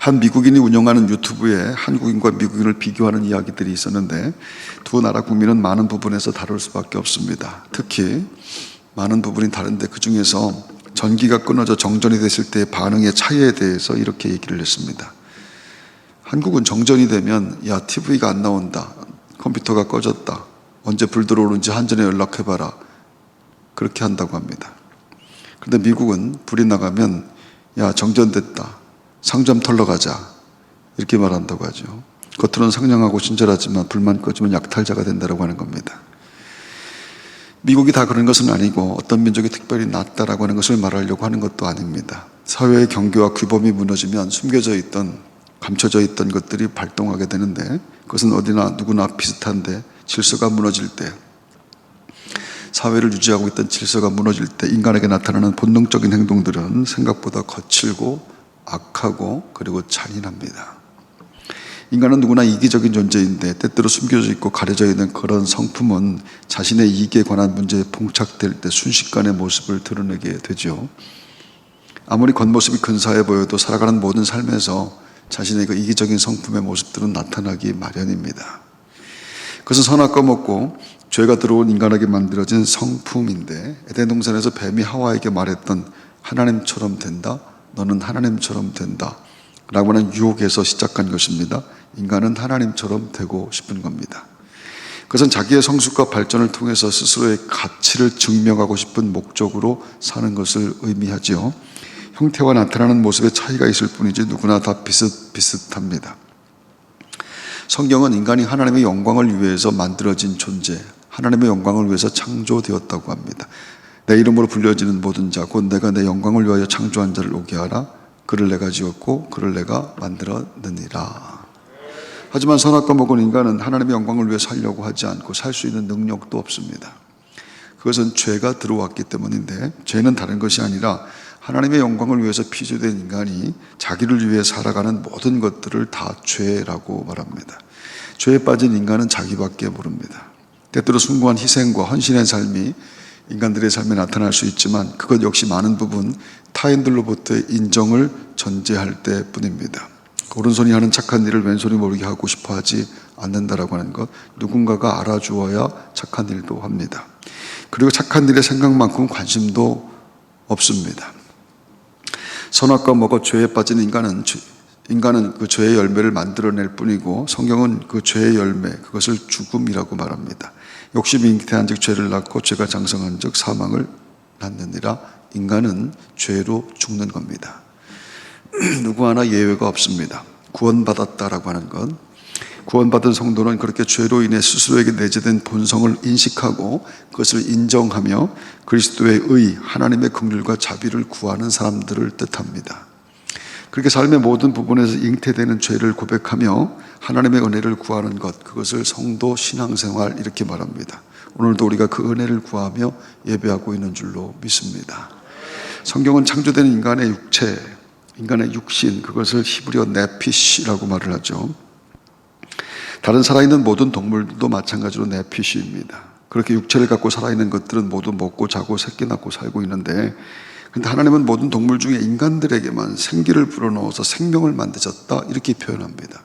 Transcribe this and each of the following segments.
한 미국인이 운영하는 유튜브에 한국인과 미국인을 비교하는 이야기들이 있었는데 두 나라 국민은 많은 부분에서 다를 수밖에 없습니다. 특히 많은 부분이 다른데 그 중에서 전기가 끊어져 정전이 됐을 때의 반응의 차이에 대해서 이렇게 얘기를 했습니다. 한국은 정전이 되면 야, TV가 안 나온다, 컴퓨터가 꺼졌다, 언제 불 들어오는지 한전에 연락해봐라, 그렇게 한다고 합니다. 그런데 미국은 불이 나가면 야, 정전됐다, 상점 털러 가자, 이렇게 말한다고 하죠. 겉으로는 상냥하고 친절하지만 불만 꺼지면 약탈자가 된다고 하는 겁니다. 미국이 다 그런 것은 아니고 어떤 민족이 특별히 낫다라고 하는 것을 말하려고 하는 것도 아닙니다. 사회의 경계와 규범이 무너지면 숨겨져 있던, 감춰져 있던 것들이 발동하게 되는데 그것은 어디나 누구나 비슷한데 질서가 무너질 때, 사회를 유지하고 있던 질서가 무너질 때 인간에게 나타나는 본능적인 행동들은 생각보다 거칠고 악하고 그리고 잔인합니다. 인간은 누구나 이기적인 존재인데 때때로 숨겨져 있고 가려져 있는 그런 성품은 자신의 이익에 관한 문제에 봉착될 때 순식간에 모습을 드러내게 되죠. 아무리 겉모습이 근사해 보여도 살아가는 모든 삶에서 자신의 그 이기적인 성품의 모습들은 나타나기 마련입니다. 그것은 선악과 먹고 죄가 들어온 인간에게 만들어진 성품인데, 에덴 동산에서 뱀이 하와에게 말했던 하나님처럼 된다, 너는 하나님처럼 된다 라고 하는 유혹에서 시작한 것입니다. 인간은 하나님처럼 되고 싶은 겁니다. 그것은 자기의 성숙과 발전을 통해서 스스로의 가치를 증명하고 싶은 목적으로 사는 것을 의미하지요. 형태와 나타나는 모습의 차이가 있을 뿐이지 누구나 다 비슷합니다. 성경은 인간이 하나님의 영광을 위해서 만들어진 존재, 하나님의 영광을 위해서 창조되었다고 합니다. 내 이름으로 불려지는 모든 자, 곧 내가 내 영광을 위하여 창조한 자를 오게 하라. 그를 내가 지었고 그를 내가 만들었느니라. 하지만 선악과 먹은 인간은 하나님의 영광을 위해 살려고 하지 않고 살 수 있는 능력도 없습니다. 그것은 죄가 들어왔기 때문인데, 죄는 다른 것이 아니라 하나님의 영광을 위해서 피조된 인간이 자기를 위해 살아가는 모든 것들을 다 죄라고 말합니다. 죄에 빠진 인간은 자기밖에 모릅니다. 때때로 숭고한 희생과 헌신의 삶이 인간들의 삶에 나타날 수 있지만 그것 역시 많은 부분 타인들로부터의 인정을 전제할 때뿐입니다. 오른손이 하는 착한 일을 왼손이 모르게 하고 싶어 하지 않는다라고 하는 것, 누군가가 알아주어야 착한 일도 합니다. 그리고 착한 일의 생각만큼 관심도 없습니다. 선악과 먹어 죄에 빠진 인간은 그 죄의 열매를 만들어낼 뿐이고, 성경은 그 죄의 열매, 그것을 죽음이라고 말합니다. 욕심이 잉태한 즉 죄를 낳고 죄가 장성한 즉 사망을 낳느니라. 인간은 죄로 죽는 겁니다. 누구 하나 예외가 없습니다. 구원받았다라고 하는 것, 구원받은 성도는 그렇게 죄로 인해 스스로에게 내재된 본성을 인식하고 그것을 인정하며 그리스도의 의, 하나님의 긍휼과 자비를 구하는 사람들을 뜻합니다. 그렇게 삶의 모든 부분에서 잉태되는 죄를 고백하며 하나님의 은혜를 구하는 것, 그것을 성도 신앙생활 이렇게 말합니다. 오늘도 우리가 그 은혜를 구하며 예배하고 있는 줄로 믿습니다. 성경은 창조된 인간의 육체, 인간의 육신, 그것을 히브리어 네피시라고 말을 하죠. 다른 살아있는 모든 동물들도 마찬가지로 네피시입니다. 그렇게 육체를 갖고 살아있는 것들은 모두 먹고 자고 새끼 낳고 살고 있는데, 그런데 하나님은 모든 동물 중에 인간들에게만 생기를 불어넣어서 생명을 만드셨다, 이렇게 표현합니다.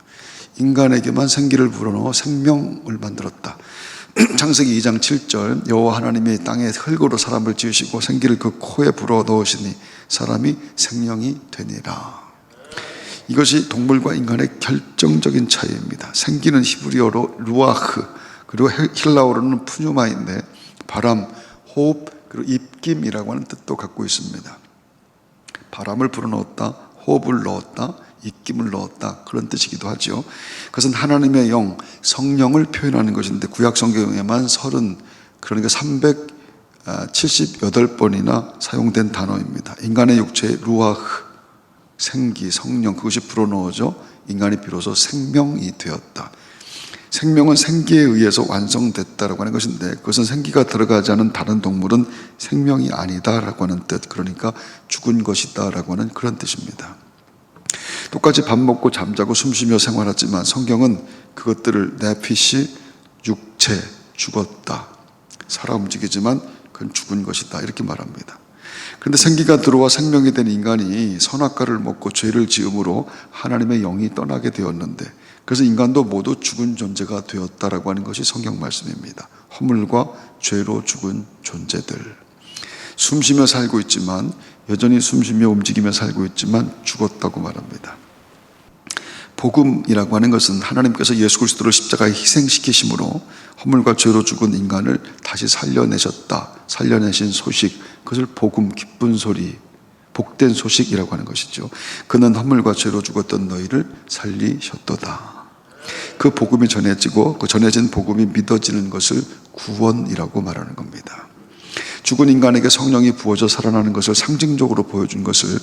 인간에게만 생기를 불어넣어 생명을 만들었다. 창세기 2장 7절, 여호와 하나님이 땅에 흙으로 사람을 지으시고 생기를 그 코에 불어넣으시니 사람이 생명이 되니라. 이것이 동물과 인간의 결정적인 차이입니다. 생기는 히브리어로 루아흐, 그리고 힐라어로는 푸뉴마인데 바람, 호흡, 그리고 입김이라고 하는 뜻도 갖고 있습니다. 바람을 불어넣었다, 호흡을 넣었다, 입김을 넣었다, 그런 뜻이기도 하죠. 그것은 하나님의 영, 성령을 표현하는 것인데 구약 성경에만 그러니까 378번이나 사용된 단어입니다. 인간의 육체에 루아흐, 생기, 성령, 그것이 불어넣어져 인간이 비로소 생명이 되었다. 생명은 생기에 의해서 완성됐다라고 하는 것인데, 그것은 생기가 들어가지 않은 다른 동물은 생명이 아니다라고 하는 뜻, 그러니까 죽은 것이다라고 하는 그런 뜻입니다. 똑같이 밥 먹고 잠자고 숨쉬며 생활하지만 성경은 그것들을 네피시, 육체, 죽었다, 살아 움직이지만 그건 죽은 것이다, 이렇게 말합니다. 그런데 생기가 들어와 생명이 된 인간이 선악과를 먹고 죄를 지음으로 하나님의 영이 떠나게 되었는데, 그래서 인간도 모두 죽은 존재가 되었다라고 하는 것이 성경 말씀입니다. 허물과 죄로 죽은 존재들, 숨쉬며 살고 있지만, 여전히 숨쉬며 움직이며 살고 있지만 죽었다고 말합니다. 복음이라고 하는 것은 하나님께서 예수 그리스도를 십자가에 희생시키심으로 허물과 죄로 죽은 인간을 다시 살려내셨다, 살려내신 소식, 그것을 복음, 기쁜 소리, 복된 소식이라고 하는 것이죠. 그는 허물과 죄로 죽었던 너희를 살리셨도다. 그 복음이 전해지고 그 전해진 복음이 믿어지는 것을 구원이라고 말하는 겁니다. 죽은 인간에게 성령이 부어져 살아나는 것을 상징적으로 보여준 것을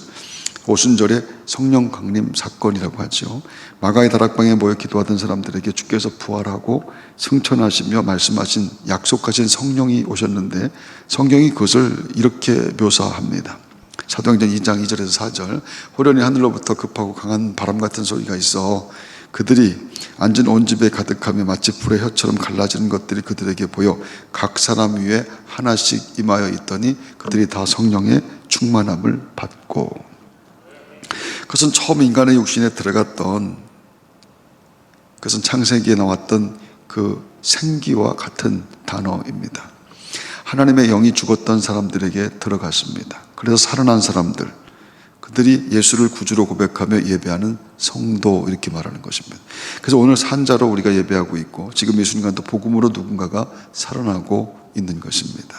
오순절의 성령 강림 사건이라고 하죠. 마가의 다락방에 모여 기도하던 사람들에게 주께서 부활하고 승천하시며 말씀하신, 약속하신 성령이 오셨는데, 성경이 그것을 이렇게 묘사합니다. 사도행전 2장 2절에서 4절, 호련히 하늘로부터 급하고 강한 바람 같은 소리가 있어 그들이 앉은 온 집에 가득하며 마치 불의 혀처럼 갈라지는 것들이 그들에게 보여 각 사람 위에 하나씩 임하여 있더니 그들이 다 성령의 충만함을 받고. 그것은 처음 인간의 육신에 들어갔던, 그것은 창세기에 나왔던 그 생기와 같은 단어입니다. 하나님의 영이 죽었던 사람들에게 들어갔습니다. 그래서 살아난 사람들, 그들이 예수를 구주로 고백하며 예배하는 성도, 이렇게 말하는 것입니다. 그래서 오늘 산자로 우리가 예배하고 있고, 지금 이 순간도 복음으로 누군가가 살아나고 있는 것입니다.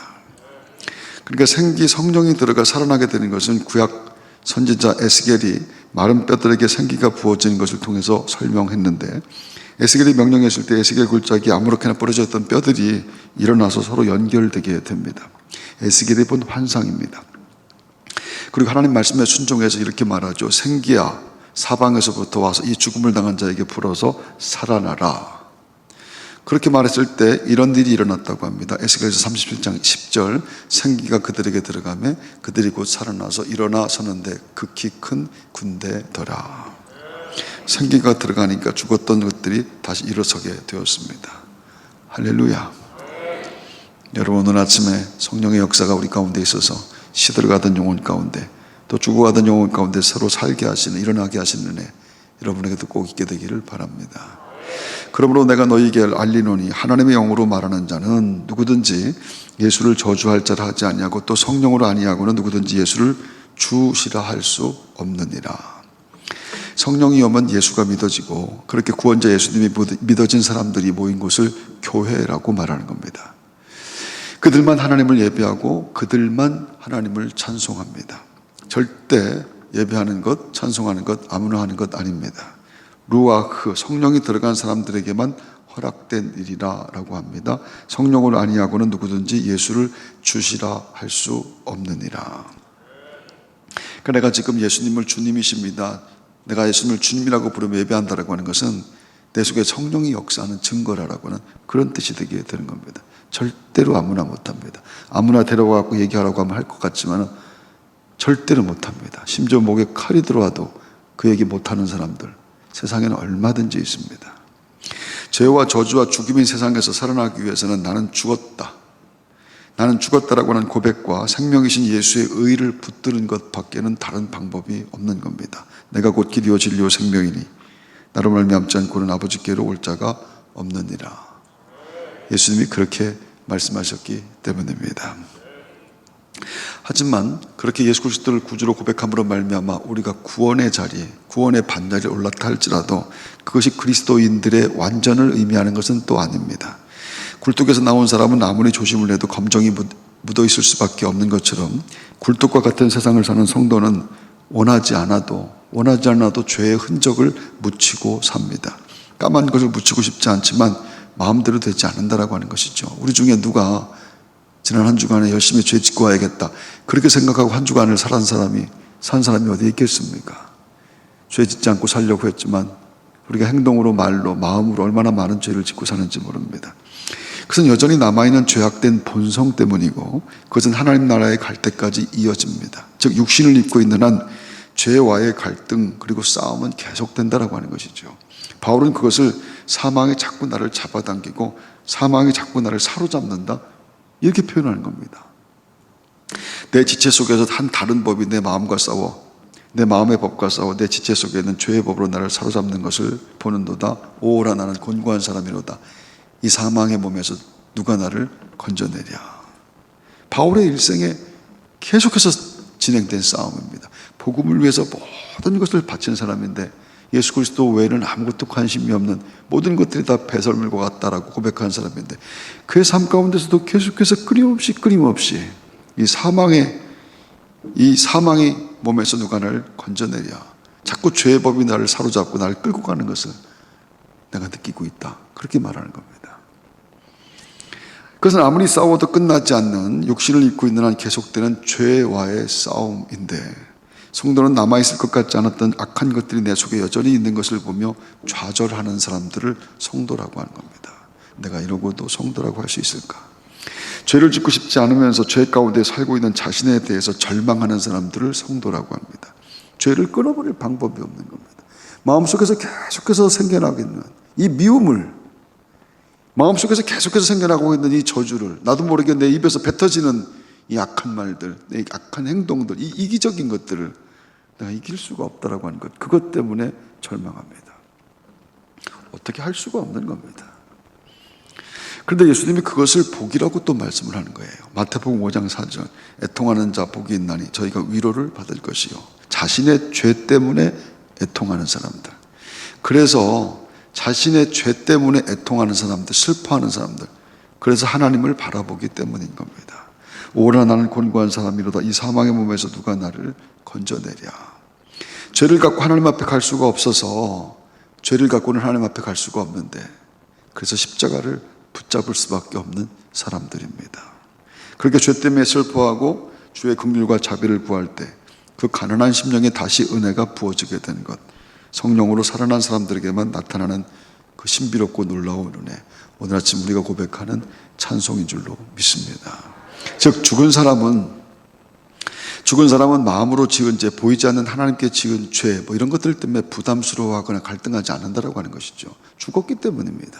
그러니까 생기, 성령이 들어가 살아나게 되는 것은 구약 선지자 에스겔이 마른 뼈들에게 생기가 부어지는 것을 통해서 설명했는데, 에스겔이 명령했을 때 에스겔 굴짝이 아무렇게나 부러졌던 뼈들이 일어나서 서로 연결되게 됩니다. 에스겔이 본 환상입니다. 그리고 하나님 말씀에 순종해서 이렇게 말하죠. 생기야, 사방에서부터 와서 이 죽음을 당한 자에게 불어서 살아나라. 그렇게 말했을 때 이런 일이 일어났다고 합니다. 에스겔서 37장 10절, 생기가 그들에게 들어가며 그들이 곧 살아나서 일어나 서는데 극히 큰 군대더라. 생기가 들어가니까 죽었던 것들이 다시 일어서게 되었습니다. 할렐루야. 여러분, 오늘 아침에 성령의 역사가 우리 가운데 있어서 시들어가던 영혼 가운데, 또 죽어가던 영혼 가운데 서로 살게 하시는, 일어나게 하시는 은혜 여러분에게도 꼭 있게 되기를 바랍니다. 그러므로 내가 너희에게 알리노니 하나님의 영으로 말하는 자는 누구든지 예수를 저주할 자라 하지 아니하고 또 성령으로 아니하고는 누구든지 예수를 주시라 할 수 없느니라. 성령이 오면 예수가 믿어지고, 그렇게 구원자 예수님이 믿어진 사람들이 모인 곳을 교회라고 말하는 겁니다. 그들만 하나님을 예배하고 그들만 하나님을 찬송합니다. 절대 예배하는 것, 찬송하는 것, 아무나 하는 것 아닙니다. 루아흐, 성령이 들어간 사람들에게만 허락된 일이라고 합니다. 성령을 아니하고는 누구든지 예수를 주시라 할 수 없느니라. 그러니까 내가 지금 예수님을 주님이십니다, 내가 예수님을 주님이라고 부르며 예배한다라고 하는 것은 내 속에 성령이 역사하는 증거라고 하는 그런 뜻이 되게 되는 겁니다. 절대로 아무나 못합니다. 아무나 데려가고 얘기하라고 하면 할 것 같지만 절대로 못합니다. 심지어 목에 칼이 들어와도 그 얘기 못하는 사람들 세상에는 얼마든지 있습니다. 죄와 저주와 죽음인 세상에서 살아나기 위해서는 나는 죽었다라고 하는 고백과 생명이신 예수의 의를 붙드는 것 밖에는 다른 방법이 없는 겁니다. 내가 곧 길이요 진리요 생명이니 나로 말미암지 않고는 아버지께로 올 자가 없느니라. 예수님이 그렇게 말씀하셨기 때문입니다. 하지만 그렇게 예수 그리스도를 구주로 고백함으로 말미암아 우리가 구원의 자리에, 구원의 반자리에 올랐다 할지라도 그것이 그리스도인들의 완전을 의미하는 것은 또 아닙니다. 굴뚝에서 나온 사람은 아무리 조심을 해도 검정이 묻어 있을 수밖에 없는 것처럼 굴뚝과 같은 세상을 사는 성도는 원하지 않아도 죄의 흔적을 묻히고 삽니다. 까만 것을 묻히고 싶지 않지만 마음대로 되지 않는다라고 하는 것이죠. 우리 중에 누가 지난 한 주간에 열심히 죄 짓고 와야겠다 그렇게 생각하고 한 주간을 산 사람이 어디 있겠습니까? 죄 짓지 않고 살려고 했지만 우리가 행동으로, 말로, 마음으로 얼마나 많은 죄를 짓고 사는지 모릅니다. 그것은 여전히 남아있는 죄악된 본성 때문이고, 그것은 하나님 나라에 갈 때까지 이어집니다. 즉 육신을 입고 있는 한 죄와의 갈등 그리고 싸움은 계속된다라고 하는 것이죠. 바울은 그것을 사망이 자꾸 나를 잡아당기고 사망이 자꾸 나를 사로잡는다 이렇게 표현하는 겁니다. 내 지체 속에서 한 다른 법이 내 마음과 싸워, 내 마음의 법과 싸워 내 지체 속에 있는 죄의 법으로 나를 사로잡는 것을 보는도다. 오라 나는 곤고한 사람이로다. 이 사망의 몸에서 누가 나를 건져내랴. 바울의 일생에 계속해서 진행된 싸움입니다. 복음을 위해서 모든 것을 바친 사람인데 예수 그리스도 외에는 아무것도 관심이 없는, 모든 것들이 다 배설물과 같다라고 고백한 사람인데 그의 삶 가운데서도 계속해서 끊임없이 이 사망의 몸에서 누가 나를 건져내랴. 자꾸 죄의 법이 나를 사로잡고 나를 끌고 가는 것을 내가 느끼고 있다. 그렇게 말하는 겁니다. 그것은 아무리 싸워도 끝나지 않는 육신을 입고 있는 한 계속되는 죄와의 싸움인데 성도는 남아있을 것 같지 않았던 악한 것들이 내 속에 여전히 있는 것을 보며 좌절하는 사람들을 성도라고 하는 겁니다. 내가 이러고도 성도라고 할 수 있을까? 죄를 짓고 싶지 않으면서 죄 가운데 살고 있는 자신에 대해서 절망하는 사람들을 성도라고 합니다. 죄를 끊어버릴 방법이 없는 겁니다. 마음속에서 계속해서 생겨나고 있는 이 미움을, 마음속에서 계속해서 생겨나고 있는 이 저주를, 나도 모르게 내 입에서 뱉어지는 이 악한 말들, 내 악한 행동들, 이 이기적인 것들을 내가 이길 수가 없다라고 하는 것, 그것 때문에 절망합니다. 어떻게 할 수가 없는 겁니다. 그런데 예수님이 그것을 복이라고 또 말씀을 하는 거예요. 마태복음 5장 4절, 애통하는 자 복이 있나니 저희가 위로를 받을 것이요. 자신의 죄 때문에 애통하는 사람들. 그래서 자신의 죄 때문에 애통하는 사람들, 슬퍼하는 사람들, 그래서 하나님을 바라보기 때문인 겁니다. 오라 나는 곤고한 사람이로다. 이 사망의 몸에서 누가 나를 건져내랴. 죄를 갖고 하나님 앞에 갈 수가 없어서, 죄를 갖고는 하나님 앞에 갈 수가 없는데, 그래서 십자가를 붙잡을 수밖에 없는 사람들입니다. 그렇게 죄 때문에 슬퍼하고 주의 긍휼과 자비를 구할 때 그 가난한 심령에 다시 은혜가 부어지게 된 것, 성령으로 살아난 사람들에게만 나타나는 그 신비롭고 놀라운 은혜, 오늘 아침 우리가 고백하는 찬송인 줄로 믿습니다. 즉 죽은 사람은 마음으로 지은 죄, 보이지 않는 하나님께 지은 죄, 이런 것들 때문에 부담스러워하거나 갈등하지 않는다라고 하는 것이죠. 죽었기 때문입니다.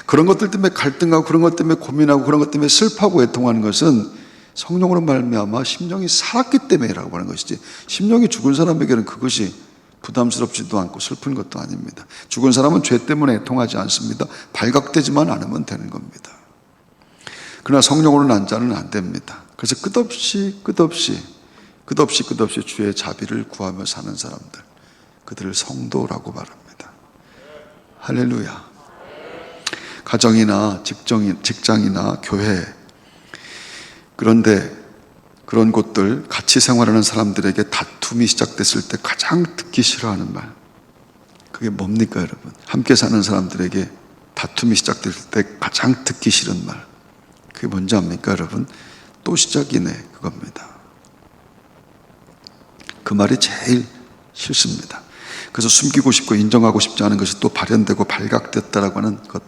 그런 것들 때문에 갈등하고, 그런 것 때문에 고민하고, 그런 것 때문에 슬퍼하고 애통하는 것은 성령으로 말미암아 심령이 살았기 때문이라고 하는 것이지, 심령이 죽은 사람에게는 그것이 부담스럽지도 않고 슬픈 것도 아닙니다. 죽은 사람은 죄 때문에 애통하지 않습니다. 발각되지만 않으면 되는 겁니다. 그러나 성령으로 난 자는 안 됩니다. 그래서 끝없이 주의 자비를 구하며 사는 사람들, 그들을 성도라고 말합니다. 할렐루야. 가정이나 직장이나 교회, 그런데 그런 곳들, 같이 생활하는 사람들에게 다툼이 시작됐을 때 가장 듣기 싫어하는 말, 그게 뭡니까 여러분? 함께 사는 사람들에게 다툼이 시작됐을 때 가장 듣기 싫은 말, 그게 뭔지 압니까 여러분? 또 시작이네, 그겁니다. 그 말이 제일 싫습니다. 그래서 숨기고 싶고 인정하고 싶지 않은 것이 또 발현되고 발각됐다라고 하는 것,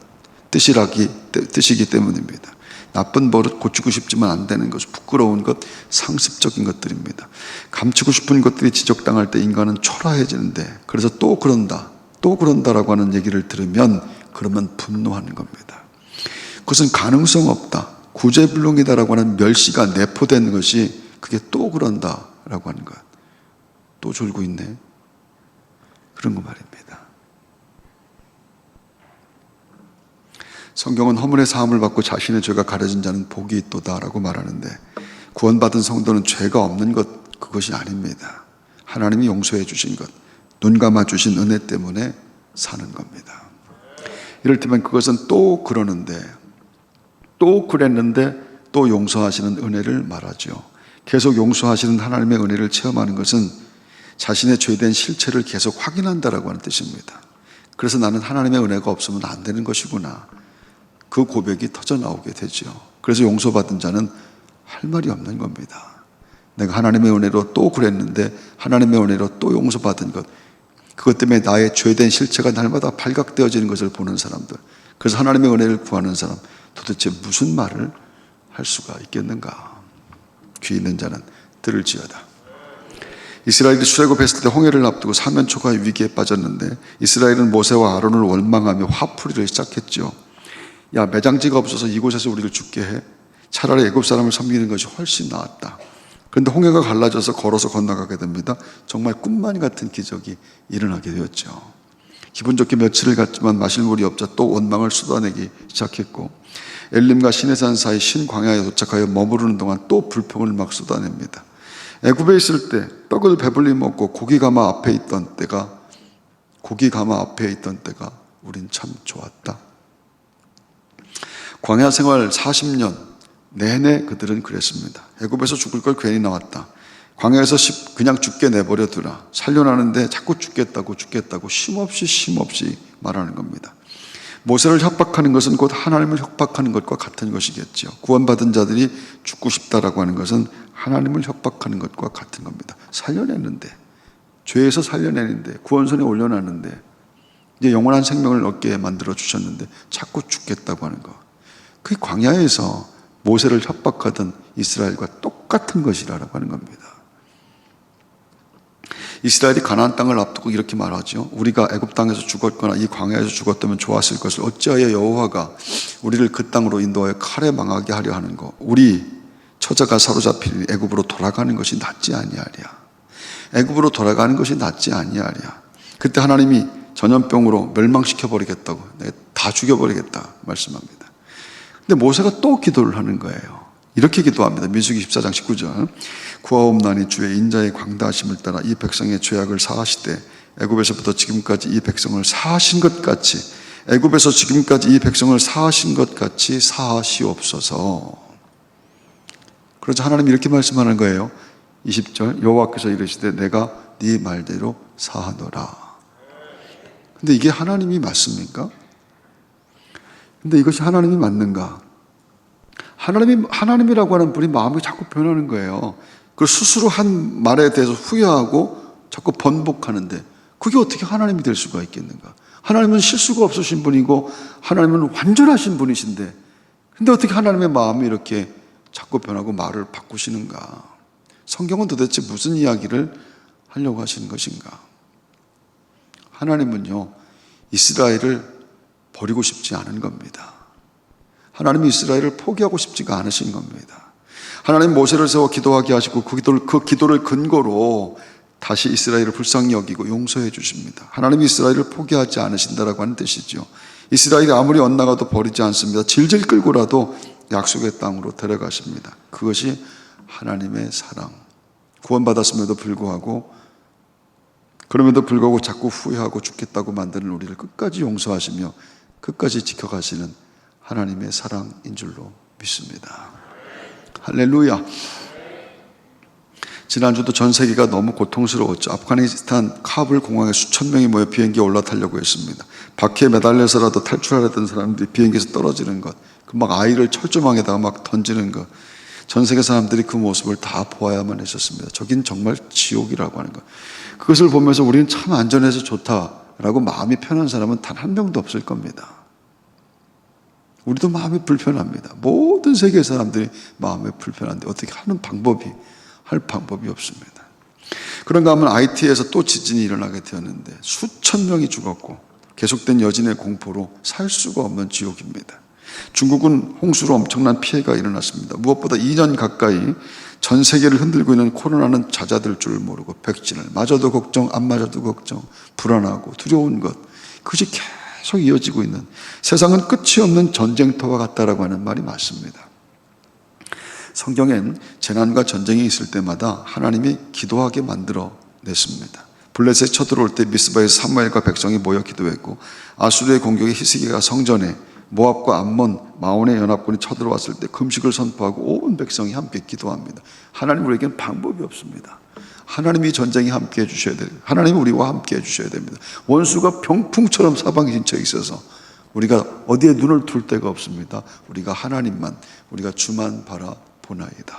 뜻이기 때문입니다. 나쁜 버릇 고치고 싶지만 안 되는 것, 부끄러운 것, 상습적인 것들입니다. 감추고 싶은 것들이 지적당할 때 인간은 초라해지는데, 그래서 또 그런다라고 하는 얘기를 들으면 그러면 분노하는 겁니다. 그것은 가능성 없다, 구제불능이다라고 하는 멸시가 내포된 것이, 그게 또 그런다라고 하는 것, 또 졸고 있네, 그런 거 말입니다. 성경은 허물의 사함을 받고 자신의 죄가 가려진 자는 복이 있도다라고 말하는데, 구원받은 성도는 죄가 없는 것, 그것이 아닙니다. 하나님이 용서해 주신 것, 눈 감아 주신 은혜 때문에 사는 겁니다. 이를테면 그것은 또 그러는데, 또 그랬는데 또 용서하시는 은혜를 말하죠. 계속 용서하시는 하나님의 은혜를 체험하는 것은 자신의 죄된 실체를 계속 확인한다라고 하는 뜻입니다. 그래서 나는 하나님의 은혜가 없으면 안 되는 것이구나, 그 고백이 터져 나오게 되죠. 그래서 용서받은 자는 할 말이 없는 겁니다. 내가 하나님의 은혜로 또 그랬는데, 하나님의 은혜로 또 용서받은 것, 그것 때문에 나의 죄된 실체가 날마다 발각되어지는 것을 보는 사람들, 그래서 하나님의 은혜를 구하는 사람, 도대체 무슨 말을 할 수가 있겠는가? 귀 있는 자는 들을지어다. 이스라엘이 출애굽했을 때 홍해를 앞두고 사면초가의 위기에 빠졌는데, 이스라엘은 모세와 아론을 원망하며 화풀이를 시작했죠. 야, 매장지가 없어서 이곳에서 우리를 죽게 해? 차라리 애굽 사람을 섬기는 것이 훨씬 나았다. 그런데 홍해가 갈라져서 걸어서 건너가게 됩니다. 정말 꿈만 같은 기적이 일어나게 되었죠. 기분 좋게 며칠을 갔지만 마실 물이 없자 또 원망을 쏟아내기 시작했고, 엘림과 시내산 사이 신광야에 도착하여 머무르는 동안 또 불평을 막 쏟아냅니다. 애굽에 있을 때 떡을 배불리 먹고 고기 가마 앞에 있던 때가 우린 참 좋았다. 광야 생활 40년 내내 그들은 그랬습니다. 애굽에서 죽을 걸 괜히 나왔다. 광야에서 그냥 죽게 내버려 두라. 살려나는데 자꾸 죽겠다고 쉼없이 말하는 겁니다. 모세를 협박하는 것은 곧 하나님을 협박하는 것과 같은 것이겠죠. 구원받은 자들이 죽고 싶다라고 하는 것은 하나님을 협박하는 것과 같은 겁니다. 살려냈는데, 죄에서 살려내는데, 구원선에 올려놨는데, 이제 영원한 생명을 얻게 만들어 주셨는데 자꾸 죽겠다고 하는 거. 그게 광야에서 모세를 협박하던 이스라엘과 똑같은 것이라고 하는 겁니다. 이스라엘이 가나안 땅을 앞두고 이렇게 말하죠. 우리가 애굽 땅에서 죽었거나 이 광야에서 죽었다면 좋았을 것을 어찌하여 여호와가 우리를 그 땅으로 인도하여 칼에 망하게 하려 하는 거. 우리 처자가 사로잡히니 애굽으로 돌아가는 것이 낫지 아니하랴. 애굽으로 돌아가는 것이 낫지 아니하랴. 그때 하나님이 전염병으로 멸망시켜버리겠다고, 다 죽여버리겠다 말씀합니다. 근데 모세가 또 기도를 하는 거예요. 이렇게 기도합니다. 민수기 14장 19절. 구하옵나니 주의 인자의 광다하심을 따라 이 백성의 죄악을 사하시되 애굽에서부터 지금까지 이 백성을 사하신 것 같이, 애굽에서 지금까지 이 백성을 사하신 것 같이 사하시옵소서. 그러자 하나님이 이렇게 말씀하는 거예요. 20절. 여호와께서 이르시되 내가 네 말대로 사하노라. 근데 이게 하나님이 맞습니까? 근데 이것이 하나님이 맞는가? 하나님이라고 하는 분이 마음이 자꾸 변하는 거예요. 그 스스로 한 말에 대해서 후회하고 자꾸 번복하는데 그게 어떻게 하나님이 될 수가 있겠는가? 하나님은 실수가 없으신 분이고 하나님은 완전하신 분이신데, 근데 어떻게 하나님의 마음이 이렇게 자꾸 변하고 말을 바꾸시는가? 성경은 도대체 무슨 이야기를 하려고 하시는 것인가? 하나님은요, 이스라엘을 버리고 싶지 않은 겁니다. 하나님이 이스라엘을 포기하고 싶지가 않으신 겁니다. 하나님 모세를 세워 기도하게 하시고 그 기도를 근거로 다시 이스라엘을 불쌍히 여기고 용서해 주십니다. 하나님이 이스라엘을 포기하지 않으신다라고 하는 뜻이죠. 이스라엘이 아무리 엇나가도 버리지 않습니다. 질질 끌고라도 약속의 땅으로 데려가십니다. 그것이 하나님의 사랑. 구원받았음에도 불구하고, 그럼에도 불구하고 자꾸 후회하고 죽겠다고 만드는 우리를 끝까지 용서하시며 끝까지 지켜가시는 하나님의 사랑인 줄로 믿습니다. 할렐루야. 지난주도 전 세계가 너무 고통스러웠죠. 아프가니스탄 카불 공항에 수천 명이 모여 비행기에 올라타려고 했습니다. 바퀴에 매달려서라도 탈출하려던 사람들이 비행기에서 떨어지는 것, 막 아이를 철조망에다가 막 던지는 것, 전 세계 사람들이 그 모습을 다 보아야만 했었습니다. 저긴 정말 지옥이라고 하는 것. 그것을 보면서 우리는 참 안전해서 좋다라고 마음이 편한 사람은 단 한 명도 없을 겁니다. 우리도 마음이 불편합니다. 모든 세계 사람들이 마음이 불편한데 어떻게 할 방법이 없습니다. 그런가 하면 IT에서 또 지진이 일어나게 되었는데 수천 명이 죽었고 계속된 여진의 공포로 살 수가 없는 지옥입니다. 중국은 홍수로 엄청난 피해가 일어났습니다. 무엇보다 2년 가까이 전 세계를 흔들고 있는 코로나는 잦아들 줄 모르고 백신을 맞아도 걱정, 안 맞아도 걱정, 불안하고 두려운 것, 그것이 계속 이어지고 있는, 세상은 끝이 없는 전쟁터와 같다라고 하는 말이 맞습니다. 성경엔 재난과 전쟁이 있을 때마다 하나님이 기도하게 만들어 냈습니다. 블레셋 쳐들어올 때 미스바에서 사무엘과 백성이 모여 기도했고, 아수르의 공격에 히스기야가 성전에, 모압과 암몬, 마온의 연합군이 쳐들어왔을 때 금식을 선포하고 온 백성이 함께 기도합니다. 하나님 우리에게는 방법이 없습니다. 하나님이 전쟁에 함께 해주셔야 돼요. 하나님이 우리와 함께 해주셔야 됩니다. 원수가 병풍처럼 사방에 진쳐 있어서 우리가 어디에 눈을 둘 데가 없습니다. 우리가 하나님만, 우리가 주만 바라보나이다.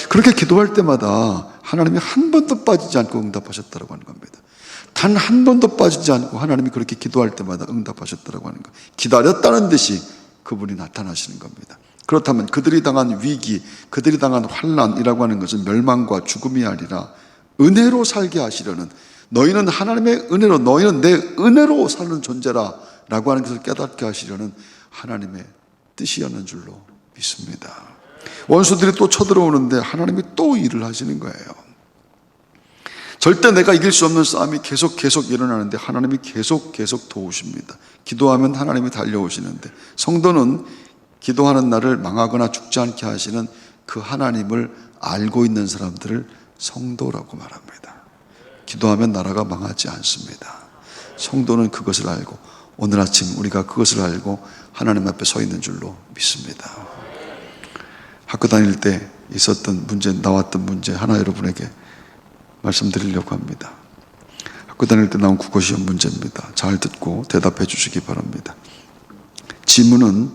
그렇게 기도할 때마다 하나님이 한 번도 빠지지 않고 응답하셨다고 하는 겁니다. 단 한 번도 빠지지 않고 하나님이 그렇게 기도할 때마다 응답하셨다고 하는 것. 기다렸다는 듯이 그분이 나타나시는 겁니다. 그렇다면 그들이 당한 위기, 그들이 당한 환난이라고 하는 것은 멸망과 죽음이 아니라 은혜로 살게 하시려는, 너희는 하나님의 은혜로, 너희는 내 은혜로 사는 존재라 라고 하는 것을 깨닫게 하시려는 하나님의 뜻이었는 줄로 믿습니다. 원수들이 또 쳐들어오는데 하나님이 또 일을 하시는 거예요. 절대 내가 이길 수 없는 싸움이 계속 일어나는데 하나님이 계속 도우십니다. 기도하면 하나님이 달려오시는데, 성도는 기도하는 날을 망하거나 죽지 않게 하시는 그 하나님을 알고 있는 사람들을 성도라고 말합니다. 기도하면 나라가 망하지 않습니다. 성도는 그것을 알고, 오늘 아침 우리가 그것을 알고 하나님 앞에 서 있는 줄로 믿습니다. 학교 다닐 때 있었던 문제, 나왔던 문제 하나 여러분에게 말씀드리려고 합니다. 학교 다닐 때 나온 국어시험 문제입니다. 잘 듣고 대답해 주시기 바랍니다. 지문은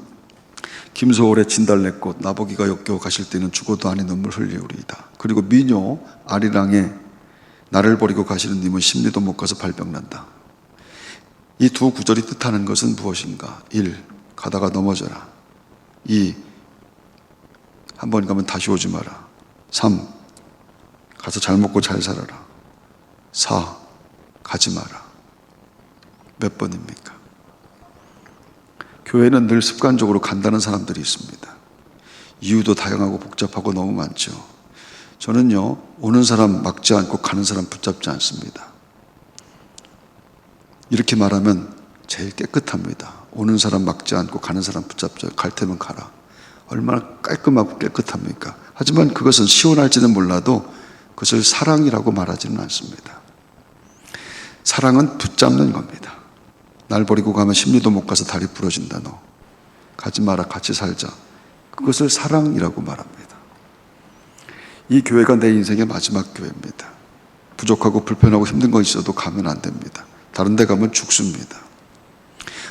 김소월의 진달래꽃, 나보기가 역겨워 가실 때는 죽어도 아니 눈물 흘리우리이다. 그리고 미녀 아리랑의 나를 버리고 가시는 님은 심리도 못 가서 발병난다. 이 두 구절이 뜻하는 것은 무엇인가? 1. 가다가 넘어져라. 2. 한 번 가면 다시 오지 마라. 3. 가서 잘 먹고 잘 살아라. 4. 가지 마라. 몇 번입니까? 교회는 늘 습관적으로 간다는 사람들이 있습니다. 이유도 다양하고 복잡하고 너무 많죠. 저는요, 오는 사람 막지 않고 가는 사람 붙잡지 않습니다. 이렇게 말하면 제일 깨끗합니다. 오는 사람 막지 않고 가는 사람 붙잡자. 갈 테면 가라. 얼마나 깔끔하고 깨끗합니까? 하지만 그것은 시원할지는 몰라도 그것을 사랑이라고 말하지는 않습니다. 사랑은 붙잡는 겁니다. 날 버리고 가면 심리도 못 가서 다리 부러진다. 너 가지 마라. 같이 살자. 그것을 사랑이라고 말합니다. 이 교회가 내 인생의 마지막 교회입니다. 부족하고 불편하고 힘든 거 있어도 가면 안 됩니다. 다른 데 가면 죽습니다.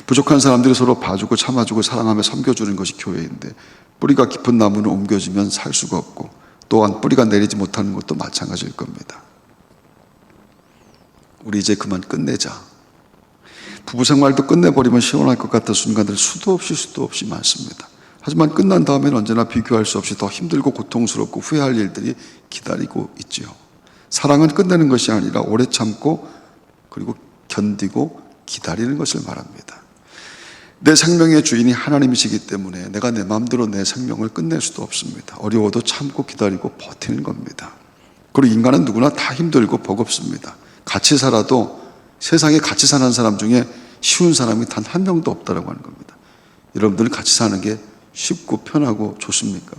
부족한 사람들이 서로 봐주고 참아주고 사랑하며 섬겨주는 것이 교회인데, 뿌리가 깊은 나무는 옮겨지면 살 수가 없고, 또한 뿌리가 내리지 못하는 것도 마찬가지일 겁니다. 우리 이제 그만 끝내자. 부부 생활도 끝내버리면 시원할 것 같은 순간들 수도 없이 많습니다. 하지만 끝난 다음에는 언제나 비교할 수 없이 더 힘들고 고통스럽고 후회할 일들이 기다리고 있지요. 사랑은 끝내는 것이 아니라 오래 참고 그리고 견디고 기다리는 것을 말합니다. 내 생명의 주인이 하나님이시기 때문에 내가 내 마음대로 내 생명을 끝낼 수도 없습니다. 어려워도 참고 기다리고 버티는 겁니다. 그리고 인간은 누구나 다 힘들고 버겁습니다. 같이 살아도 세상에 같이 사는 사람 중에 쉬운 사람이 단 한 명도 없다고 하는 겁니다. 여러분들 같이 사는 게 쉽고 편하고 좋습니까?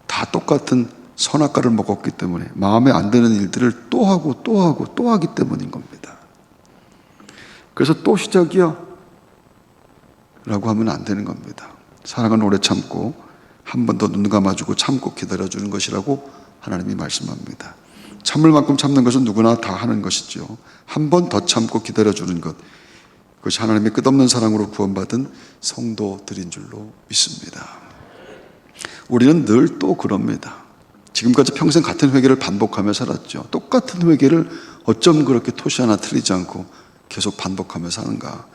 다 똑같은 선악과를 먹었기 때문에 마음에 안 드는 일들을 또 하기 때문인 겁니다. 그래서 또 시작이야 라고 하면 안 되는 겁니다. 사랑은 오래 참고 한 번 더 눈 감아주고 참고 기다려주는 것이라고 하나님이 말씀합니다. 참을 만큼 참는 것은 누구나 다 하는 것이죠. 한 번 더 참고 기다려주는 것, 그것이 하나님의 끝없는 사랑으로 구원받은 성도들인 줄로 믿습니다. 우리는 늘 또 그럽니다. 지금까지 평생 같은 회개를 반복하며 살았죠. 똑같은 회개를 어쩜 그렇게 토시 하나 틀리지 않고 계속 반복하며 사는가.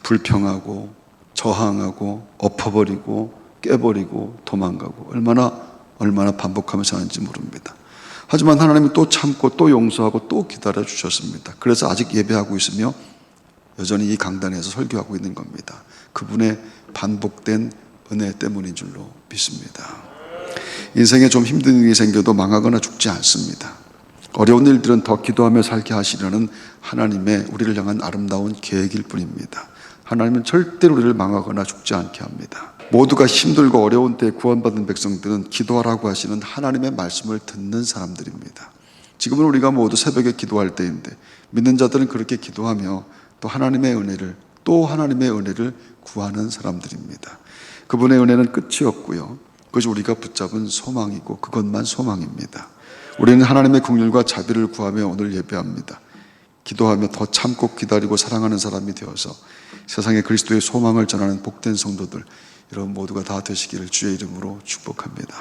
불평하고 저항하고 엎어버리고 깨버리고 도망가고 얼마나 반복하며 사는지 모릅니다. 하지만 하나님은 또 참고 또 용서하고 또 기다려 주셨습니다. 그래서 아직 예배하고 있으며 여전히 이 강단에서 설교하고 있는 겁니다. 그분의 반복된 은혜 때문인 줄로 믿습니다. 인생에 좀 힘든 일이 생겨도 망하거나 죽지 않습니다. 어려운 일들은 더 기도하며 살게 하시려는 하나님의 우리를 향한 아름다운 계획일 뿐입니다. 하나님은 절대로 우리를 망하거나 죽지 않게 합니다. 모두가 힘들고 어려운 때에 구원받은 백성들은 기도하라고 하시는 하나님의 말씀을 듣는 사람들입니다. 지금은 우리가 모두 새벽에 기도할 때인데 믿는 자들은 그렇게 기도하며 또 하나님의 은혜를 구하는 사람들입니다. 그분의 은혜는 끝이 없고요. 그것이 우리가 붙잡은 소망이고 그것만 소망입니다. 우리는 하나님의 긍휼과 자비를 구하며 오늘 예배합니다. 기도하며 더 참고 기다리고 사랑하는 사람이 되어서 세상에 그리스도의 소망을 전하는 복된 성도들, 여러분 모두가 다 되시기를 주의 이름으로 축복합니다.